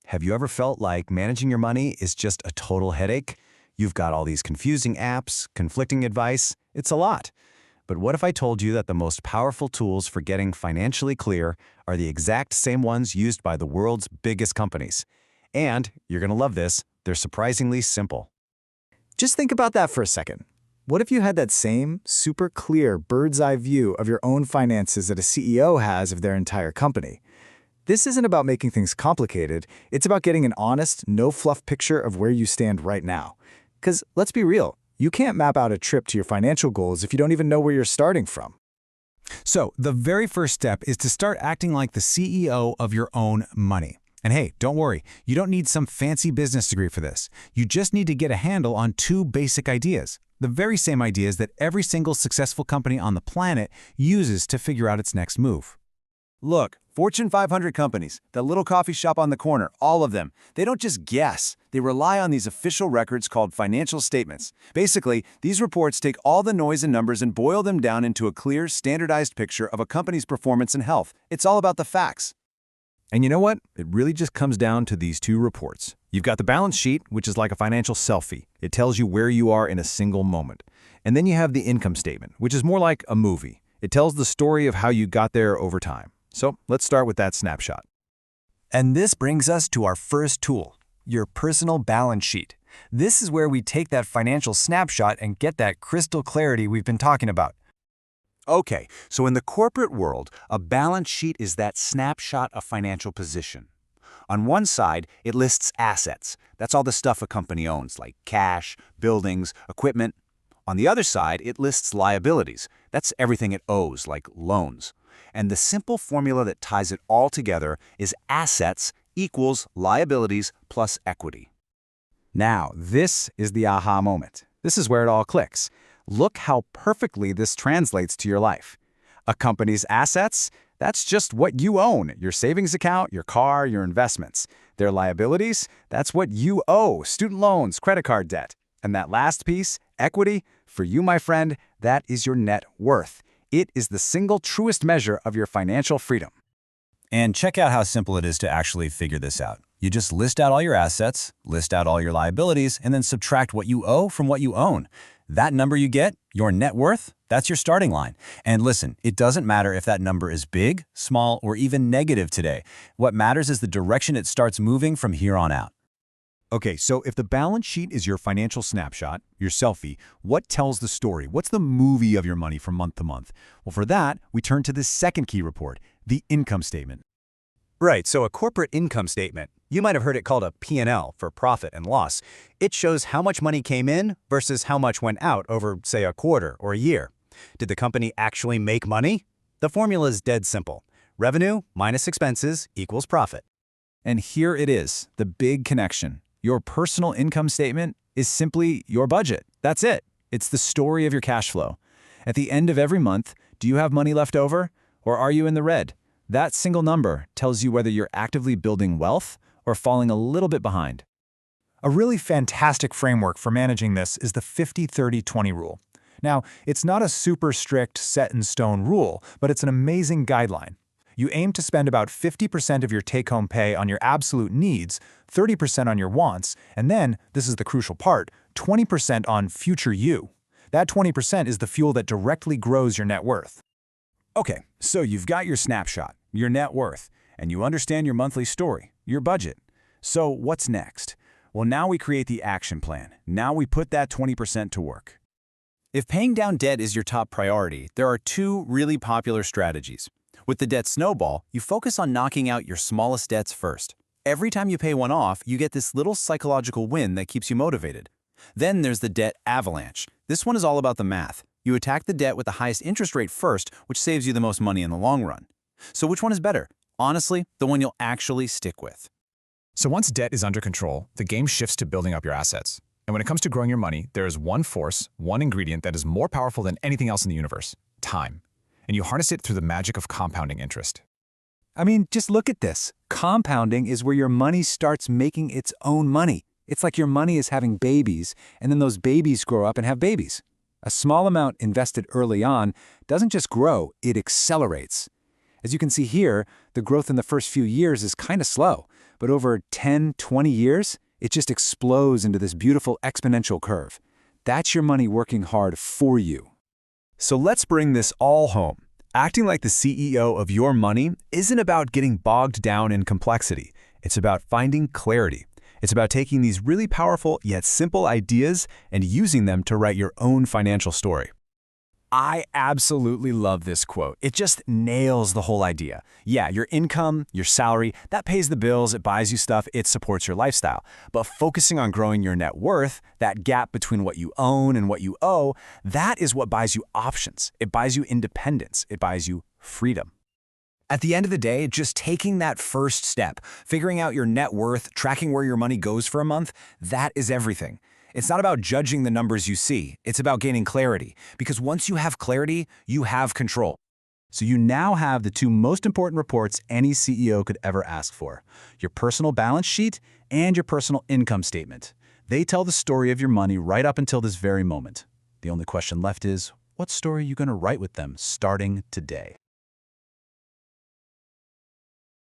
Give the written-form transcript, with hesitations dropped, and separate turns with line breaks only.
Have you ever felt like managing your money is just a total headache? You've got all these confusing apps, conflicting advice. It's a lot. But what if I told you that the most powerful tools for getting financially clear are the exact same ones used by the world's biggest companies? And, you're going to love this, they're surprisingly simple.
Just think about that for a second. What if you had that same, super clear bird's eye view of your own finances that a CEO has of their entire company? This isn't about making things complicated, it's about getting an honest, no-fluff picture of where you stand right now. Because, let's be real, you can't map out a trip to your financial goals if you don't even know where you're starting from.
So, the very first step is to start acting like the CEO of your own money. And hey, don't worry, you don't need some fancy business degree for this. You just need to get a handle on two basic ideas. The very same ideas that every single successful company on the planet uses to figure out its next move.
Look, Fortune 500 companies, that little coffee shop on the corner, all of them, they don't just guess. They rely on these official records called financial statements. Basically, these reports take all the noise and numbers and boil them down into a clear, standardized picture of a company's performance and health. It's all about the facts.
And you know what? It really just comes down to these two reports. You've got the balance sheet, which is like a financial selfie. It tells you where you are in a single moment. And then you have the income statement, which is more like a movie. It tells the story of how you got there over time. So let's start with that snapshot.
And this brings us to our first tool, your personal balance sheet. This is where we take that financial snapshot and get that crystal clarity we've been talking about.
Okay, so in the corporate world, a balance sheet is that snapshot of financial position. On one side, it lists assets. That's all the stuff a company owns, like cash, buildings, equipment. On the other side, it lists liabilities. That's everything it owes, like loans. And the simple formula that ties it all together is assets equals liabilities plus equity.
Now, this is the aha moment. This is where it all clicks. Look how perfectly this translates to your life. A company's assets, that's just what you own, your savings account, your car, your investments. Their liabilities, that's what you owe, student loans, credit card debt. And that last piece, equity, for you, my friend, that is your net worth. It is the single truest measure of your financial freedom.
And check out how simple it is to actually figure this out. You just list out all your assets, list out all your liabilities, and then subtract what you owe from what you own. That number you get, your net worth, that's your starting line. And listen, it doesn't matter if that number is big, small, or even negative today. What matters is the direction it starts moving from here on out.
Okay, so if the balance sheet is your financial snapshot, your selfie, what tells the story? What's the movie of your money from month to month? Well, for that, we turn to the second key report, the income statement.
Right, so a corporate income statement, you might have heard it called a P&L for profit and loss. It shows how much money came in versus how much went out over, say, a quarter or a year. Did the company actually make money? The formula is dead simple. Revenue minus expenses equals profit.
And here it is, the big connection. Your personal income statement is simply your budget. That's it. It's the story of your cash flow. At the end of every month, do you have money left over, or are you in the red? That single number tells you whether you're actively building wealth or falling a little bit behind.
A really fantastic framework for managing this is the 50-30-20 rule. Now, it's not a super strict set-in-stone rule, but it's an amazing guideline. You aim to spend about 50% of your take-home pay on your absolute needs, 30% on your wants, and then, this is the crucial part, 20% on future you. That 20% is the fuel that directly grows your net worth.
Okay, so you've got your snapshot, your net worth, and you understand your monthly story, your budget. So what's next? Well, now we create the action plan. Now we put that 20% to work.
If paying down debt is your top priority, there are two really popular strategies. With the debt snowball, you focus on knocking out your smallest debts first. Every time you pay one off, you get this little psychological win that keeps you motivated. Then there's the debt avalanche. This one is all about the math. You attack the debt with the highest interest rate first, which saves you the most money in the long run. So which one is better? Honestly, the one you'll actually stick with.
So once debt is under control, the game shifts to building up your assets. And when it comes to growing your money, there is one force, one ingredient that is more powerful than anything else in the universe: time. And you harness it through the magic of compounding interest.
I mean, just look at this. Compounding is where your money starts making its own money. It's like your money is having babies, and then those babies grow up and have babies. A small amount invested early on doesn't just grow, it accelerates. As you can see here, the growth in the first few years is kind of slow,
But over 10, 20 years, it just explodes into this beautiful exponential curve. That's your money working hard for you.
So let's bring this all home. Acting like the CEO of your money isn't about getting bogged down in complexity. It's about finding clarity. It's about taking these really powerful yet simple ideas and using them to write your own financial story.
I absolutely love this quote. It just nails the whole idea. Yeah, your income, your salary, that pays the bills, it buys you stuff, it supports your lifestyle. But focusing on growing your net worth, that gap between what you own and what you owe, that is what buys you options. It buys you independence. It buys you freedom. At the end of the day, just taking that first step, figuring out your net worth, tracking where your money goes for a month, that is everything. It's not about judging the numbers you see. It's about gaining clarity. Because once you have clarity, you have control.
So you now have the two most important reports any CEO could ever ask for: your personal balance sheet and your personal income statement. They tell the story of your money right up until this very moment. The only question left is, what story are you going to write with them starting today?